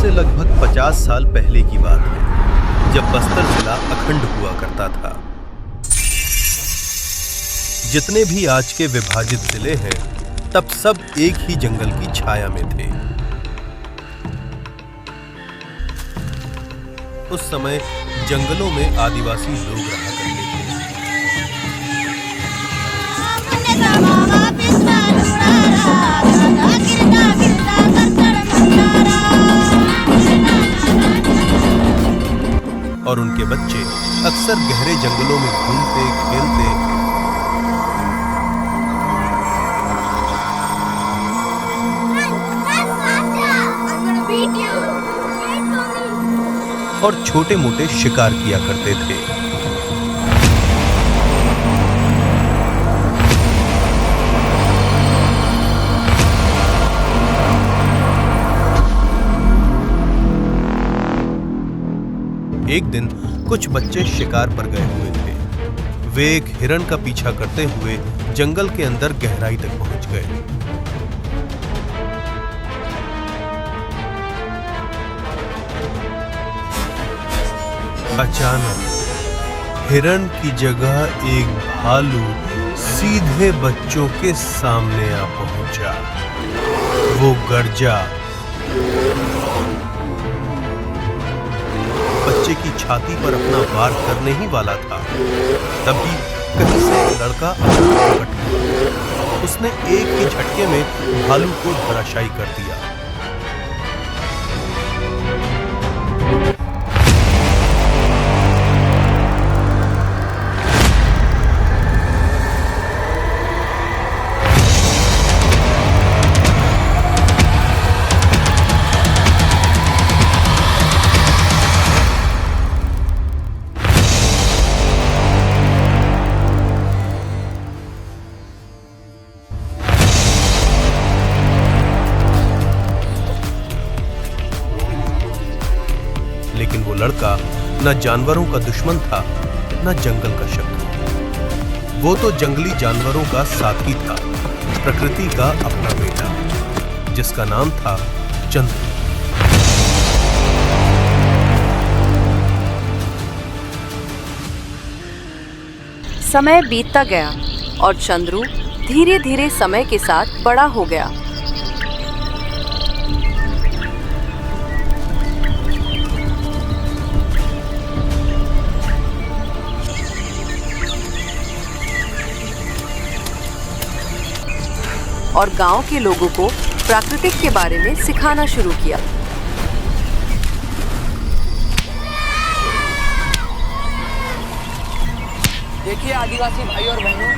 से लगभग 50 साल पहले की बात है, जब बस्तर जिला अखंड हुआ करता था। जितने भी आज के विभाजित जिले हैं, तब सब एक ही जंगल की छाया में थे। उस समय जंगलों में आदिवासी लोग रहा करते थे। और उनके बच्चे अक्सर गहरे जंगलों में घूमते खेलते और छोटे मोटे शिकार किया करते थे। एक दिन कुछ बच्चे शिकार पर गए हुए थे। वे एक हिरण का पीछा करते हुए जंगल के अंदर गहराई तक पहुंच गए। अचानक हिरण की जगह एक भालू सीधे बच्चों के सामने आ पहुंचा। वो गर्जा बच्चे की छाती पर अपना वार करने ही वाला था, तभी कहीं से एक लड़का प्रकट हुआ। उसने एक ही झटके में भालू को धराशायी कर दिया। लेकिन वो लड़का न जानवरों का दुश्मन था, न जंगल का शत्रु। वो तो जंगली जानवरों का साथी था, प्रकृति का अपना बेटा, जिसका नाम था चंद्रू। समय बीतता गया और चंद्रू धीरे धीरे समय के साथ बड़ा हो गया। और गांव के लोगों को प्राकृतिक के बारे में सिखाना शुरू किया। देखिए आदिवासी भाई और बहनों,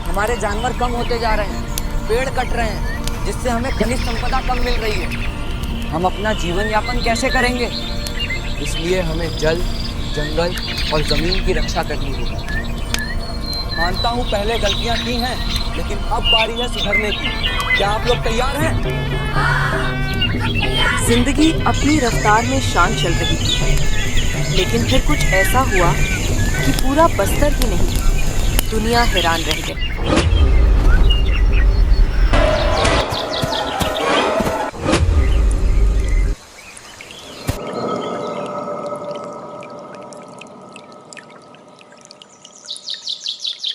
हमारे जानवर कम होते जा रहे हैं, पेड़ कट रहे हैं, जिससे हमें खनिज संपदा कम मिल रही है। हम अपना जीवन यापन कैसे करेंगे? इसलिए हमें जल, जंगल और जमीन की रक्षा करनी होगी। मानता हूँ पहले गलतियाँ की हैं, लेकिन अब बारी है सुधरने की। क्या आप लोग तैयार हैं? जिंदगी अपनी रफ्तार में शान चल रही थी, लेकिन फिर कुछ ऐसा हुआ कि पूरा बस्तर ही नहीं, दुनिया हैरान रह गई।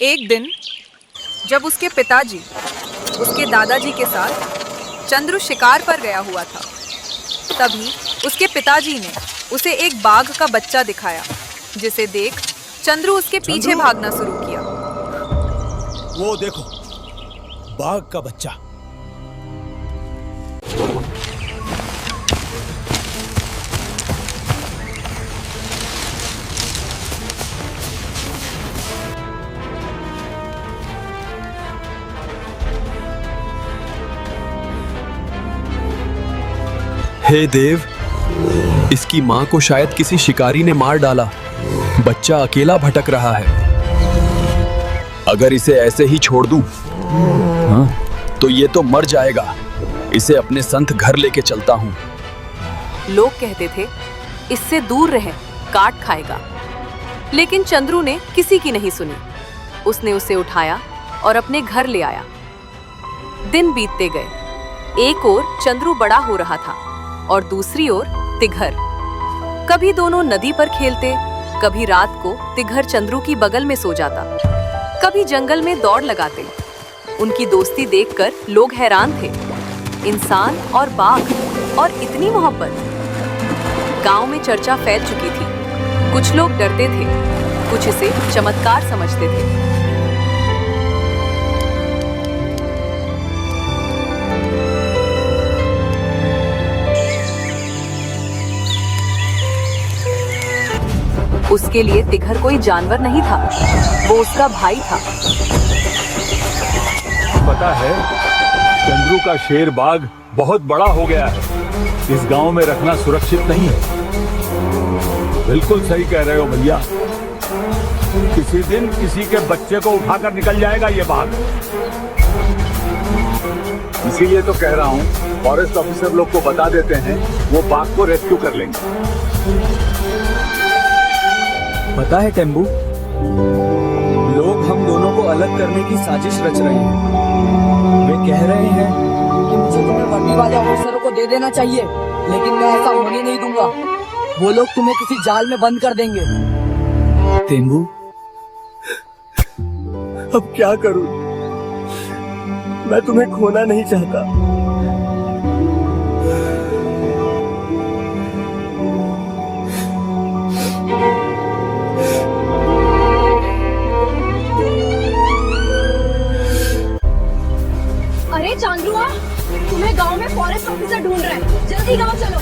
एक दिन जब उसके पिताजी उसके दादाजी के साथ चंद्रू शिकार पर गया हुआ था, तभी उसके पिताजी ने उसे एक बाघ का बच्चा दिखाया, जिसे देख चंद्रू उसके पीछे भागना शुरू किया। वो देखो, बाघ का बच्चा। हे देव, इसकी मां को शायद किसी शिकारी ने मार डाला। बच्चा अकेला भटक रहा है। अगर इसे ऐसे ही छोड़ दूं, तो ये तो मर जाएगा। इसे अपने संत घर लेके चलता हूं। लोग कहते थे, इससे दूर रहे, काट खाएगा। लेकिन चंद्रू ने किसी की नहीं सुनी। उसने उसे उठाया और अपने घर ले आया। दिन बीतते गए। एक ओर चंद्रू बड़ा हो रहा था और दूसरी ओर तिघर। कभी दोनों नदी पर खेलते, कभी रात को तिघर चंद्रू की बगल में सो जाता, कभी जंगल में दौड़ लगाते। उनकी दोस्ती देखकर लोग हैरान थे। इंसान और बाघ और इतनी मोहब्बत। गांव में चर्चा फैल चुकी थी। कुछ लोग डरते थे, कुछ इसे चमत्कार समझते थे। उसके लिए तिघर कोई जानवर नहीं था, वो उसका भाई था। पता है, चंद्रू का शेर बाघ बहुत बड़ा हो गया है। इस गांव में रखना सुरक्षित नहीं है। बिल्कुल सही कह रहे हो भैया। किसी दिन किसी के बच्चे को उठाकर निकल जाएगा ये बाघ। इसीलिए तो कह रहा हूँ, फॉरेस्ट ऑफिसर लोग को बता देते हैं, वो बाघ को रेस्क्यू कर लेंगे। पता है टेम्बू, लोग हम दोनों को अलग करने की साजिश रच रहे हैं। वे कह रहे हैं कि मुझे तुम्हें वर्दी वाले ऑफिसरों को दे देना चाहिए, लेकिन मैं ऐसा होने नहीं दूंगा। वो लोग तुम्हें किसी जाल में बंद कर देंगे। टेम्बू, अब क्या करूं? मैं तुम्हें खोना नहीं चाहता। अरे चांद्रुआ, तुम्हें गांव में फॉरेस्ट ऑफिसर ढूंढ रहे हैं, जल्दी गांव चलो।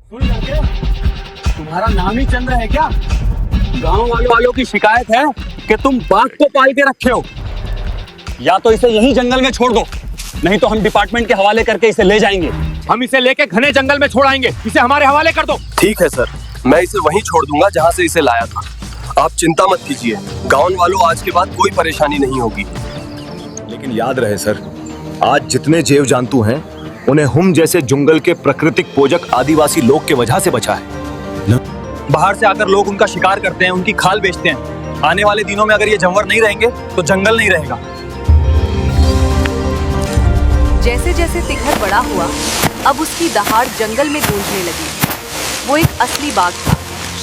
सुन लड़के, तुम्हारा नाम ही चंद्र है क्या? गांव वालों की शिकायत है कि तुम बाघ को पाल के रखे हो। या तो इसे यहीं जंगल में छोड़ दो, नहीं तो हम डिपार्टमेंट के हवाले करके इसे ले जाएंगे। हम इसे लेके घने जंगल में छोड़ आएंगे। इसे हमारे हवाले कर दो। ठीक है सर, मैं इसे वहीं छोड़ दूंगा जहाँ से इसे लाया था। आप चिंता मत कीजिए, गांव वालों आज के बाद कोई परेशानी नहीं होगी। लेकिन याद रहे सर, आज जितने जीव जंतु हैं, उन्हें हम जैसे जंगल के प्राकृतिक पोषक आदिवासी लोग के वजह से बचा है। बाहर से आकर लोग उनका शिकार करते हैं, उनकी खाल बेचते हैं। आने वाले दिनों में अगर ये जानवर नहीं रहेंगे तो जंगल नहीं रहेगा। जैसे जैसे तिघर बड़ा हुआ, अब उसकी दहाड़ जंगल में गूंजने लगी। वो एक असली बाघ था,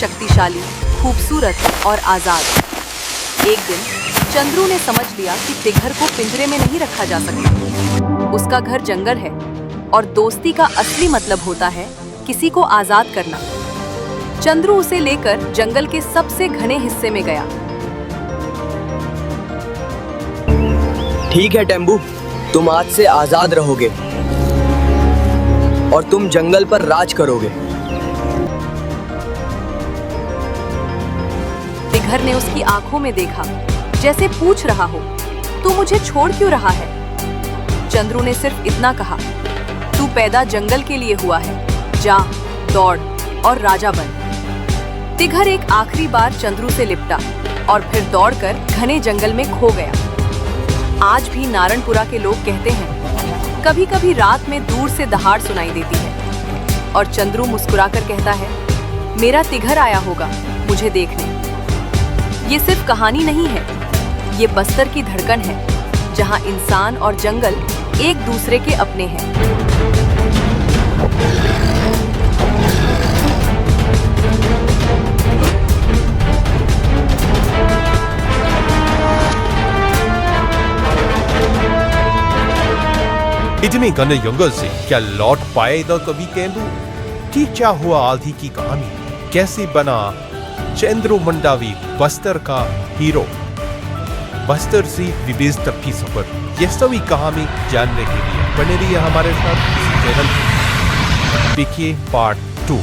शक्तिशाली, खूबसूरत और आजाद। एक दिन चंद्रू ने समझ लिया कि तिघर को पिंजरे में नहीं रखा जा सकता। उसका घर जंगल है और दोस्ती का असली मतलब होता है किसी को आजाद करना। चंद्रू उसे लेकर जंगल के सबसे घने हिस्से में गया। ठीक है टेम्बू, तुम आज से आजाद रहोगे और तुम जंगल पर राज करोगे। तिघर ने उसकी आंखों में देखा, जैसे पूछ रहा हो, तू मुझे छोड़ क्यों रहा है? चंद्रू ने सिर्फ इतना कहा, तू पैदा जंगल के लिए हुआ है, जा, दौड़ और राजा बन। तिघर एक आखिरी बार चंद्रू से लिपटा और फिर दौड़कर घने जंगल में खो गया। आज भी नारायणपुरा के लोग कहते हैं, कभी कभी रात में दूर से दहाड़ सुनाई देती है और चंद्रू मुस्कुराकर कहता है, मेरा तिघर आया होगा मुझे देखने। ये सिर्फ कहानी नहीं है, ये बस्तर की धड़कन है, जहां इंसान और जंगल एक दूसरे के अपने हैं। इतने घने जंगल से क्या लौट पाएगा कभी केंदू? ठीक क्या हुआ आल्धी की कहानी? कैसे बना चंद्रू मंडावी बस्तर का हीरो? बस्तर से विदेश तक की सफर, ये सभी कहानी जानने के लिए बने रहिए हमारे साथ इस चैनल पे। देखिए पार्ट 2।